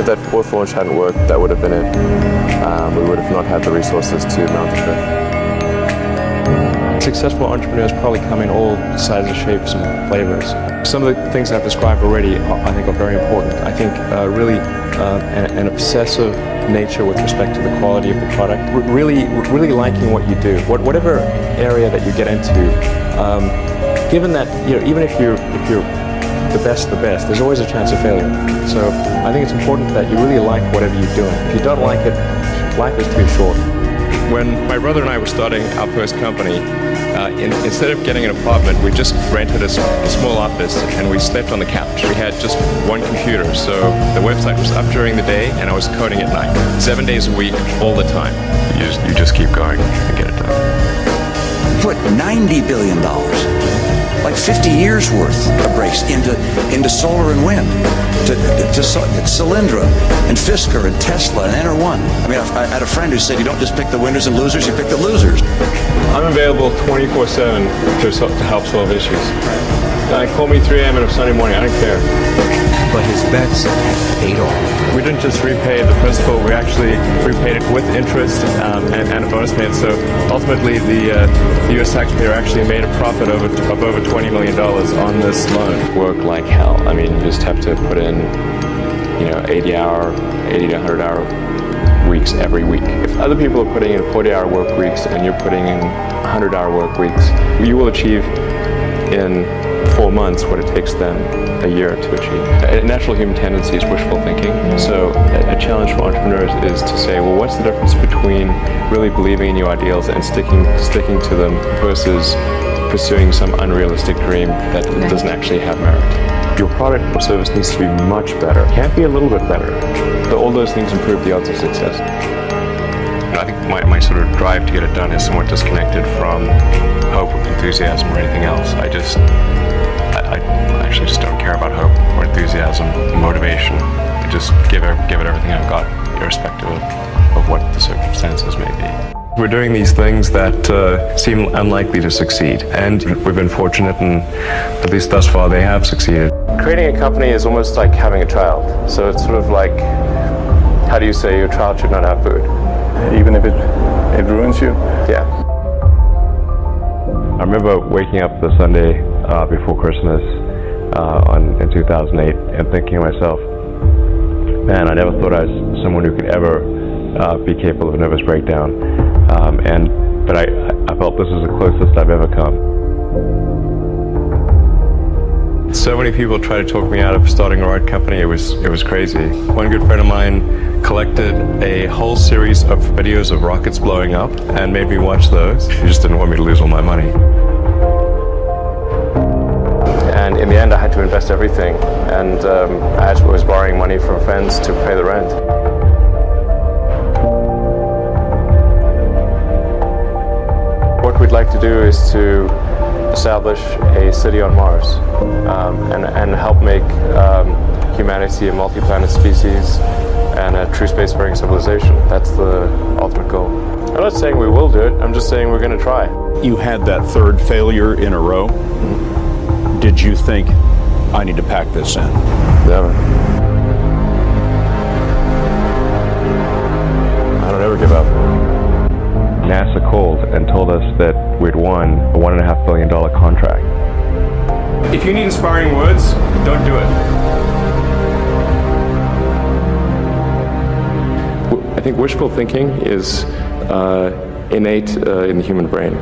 that fourth launch hadn't worked, that would have been it. We would have not had the resources to mount the fifth. Successful entrepreneurs probably come in all sizes, shapes, and flavors. Some of the things I've described already, I think, are very important. I think really an obsessive nature with respect to the quality of the product. Really liking what you do, whatever area that you get into. Given that, even if you're the best, there's always a chance of failure. So I think it's important that you really like whatever you're doing. If you don't like it, life is too short. When my brother and I were starting our first company, instead of getting an apartment, we just rented a small office and we slept on the couch. We had just one computer, so the website was up during the day and I was coding at night. 7 days a week, all the time. You just keep going and get it done. Put $90 billion, like 50 years worth of brakes into solar and wind, to Solyndra and Fisker and Tesla and Enter1. I mean, I had a friend who said you don't just pick the winners and losers, you pick the losers. I'm available 24/7 to help solve issues. Call me 3 a.m. on a Sunday morning, I don't care. But his bets paid off. We didn't just repay the principal, we actually repaid it with interest and a bonus payment. So ultimately the U.S. taxpayer actually made a profit of over $20 million on this loan. Work like hell. I mean, you just have to put in 80 to 100 hour weeks every week. If other people are putting in 40-hour work weeks and you're putting in 100-hour work weeks, you will achieve in 4 months what it takes them a year to achieve. A natural human tendency is wishful thinking. So a challenge for entrepreneurs is to say, well, what's the difference between really believing in your ideals and sticking to them versus pursuing some unrealistic dream that doesn't actually have merit? Your product or service needs to be much better. It can't be a little bit better. So all those things improve the odds of success. I think my sort of drive to get it done is somewhat disconnected from hope or enthusiasm or anything else. I actually just don't care about hope or enthusiasm, motivation. I just give it everything I've got, irrespective of what the circumstances may be. We're doing these things that seem unlikely to succeed, and we've been fortunate, and at least thus far they have succeeded. Creating a company is almost like having a child. So it's sort of like, how do you say your child should not have food? Even if it ruins you? Yeah. I remember waking up the Sunday before Christmas in 2008 and thinking to myself, man, I never thought I was someone who could ever be capable of a nervous breakdown. But I felt this is the closest I've ever come. So many people tried to talk me out of starting a ride company. It was crazy. One good friend of mine collected a whole series of videos of rockets blowing up and made me watch those. He just didn't want me to lose all my money. And in the end, I had to invest everything, and I was borrowing money from friends to pay the rent. What we'd like to do is to establish a city on Mars and help make humanity a multi-planet species and a true spacefaring civilization. That's the ultimate goal. I'm not saying we will do it, I'm just saying we're going to try. You had that third failure in a row. Did you think, I need to pack this in? Never. I don't ever give up. NASA called and told us that we'd won a $1.5 billion contract. If you need inspiring words, don't do it. I think wishful thinking is innate in the human brain.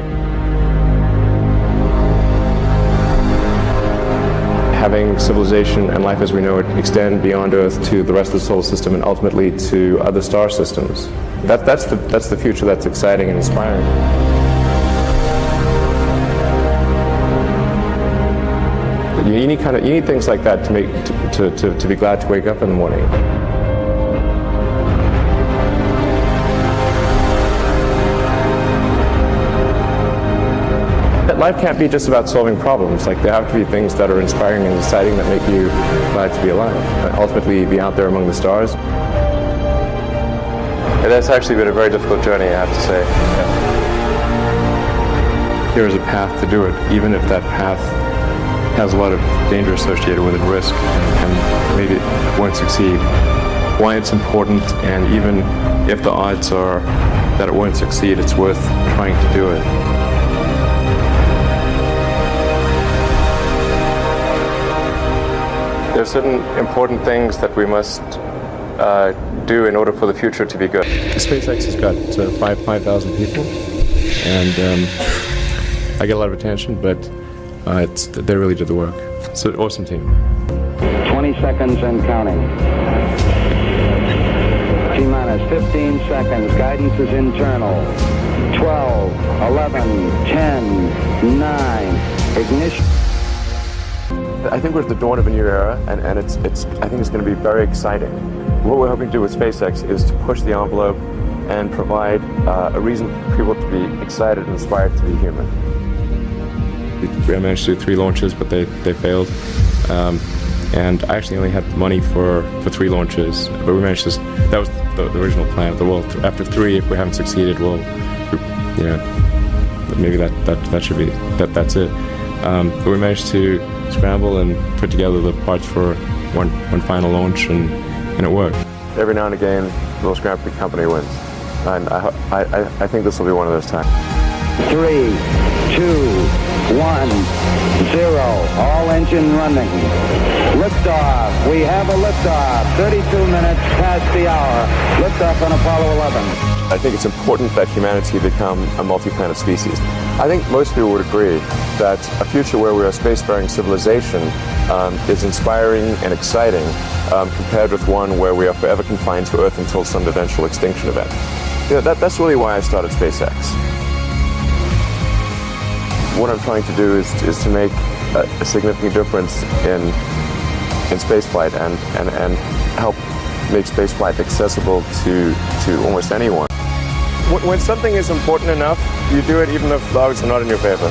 Having civilization and life as we know it extend beyond Earth to the rest of the solar system and ultimately to other star systems. That's the future that's exciting and inspiring. You need things like that to be glad to wake up in the morning. Life can't be just about solving problems. Like, there have to be things that are inspiring and exciting that make you glad to be alive. And ultimately, be out there among the stars. And that's actually been a very difficult journey, I have to say. Yeah. There is a path to do it, even if that path has a lot of danger associated with it, risk, and maybe it won't succeed. why it's important, and even if the odds are that it won't succeed, it's worth trying to do it. There are certain important things that we must do in order for the future to be good. SpaceX has got 5,000 people, and I get a lot of attention, but they really did the work. It's an awesome team. 20 seconds and counting. T-minus 15 seconds. Guidance is internal. 12, 11, 10, 9. Ignition. I think we're at the dawn of a new era, and I think it's going to be very exciting. What we're hoping to do with SpaceX is to push the envelope and provide a reason for people to be excited and inspired to be human. We managed to do 3 launches, but they failed. And I actually only had money for 3 launches, but we managed to. That was the original plan of the world. After 3, if we haven't succeeded, well, maybe that should be that's it. But we managed to scramble and put together the parts for one final launch, and it worked. Every now and again, the little scrappy company wins, and I think this will be one of those times. 3, 2, 1, 0. All engine running. Liftoff. We have a liftoff. 32 minutes past the hour. Liftoff on Apollo 11. I think it's important that humanity become a multi-planet species. I think most people would agree that a future where we're a spacefaring civilization is inspiring and exciting compared with one where we are forever confined to Earth until some eventual extinction event. That's really why I started SpaceX. What I'm trying to do is to make a significant difference in spaceflight and help make spaceflight accessible to almost anyone. When something is important enough, you do it even if the odds are not in your favor.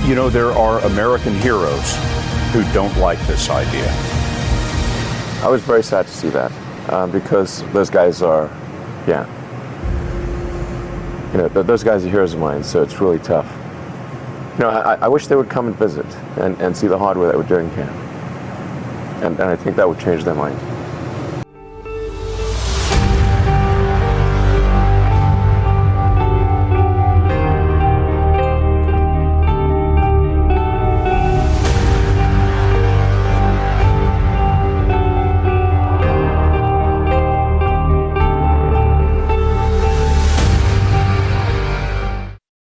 You know, there are American heroes who don't like this idea. I was very sad to see that because those guys are, those guys are heroes of mine, so it's really tough. I wish they would come and visit and see the hardware that we're doing here. And I think that would change their mind.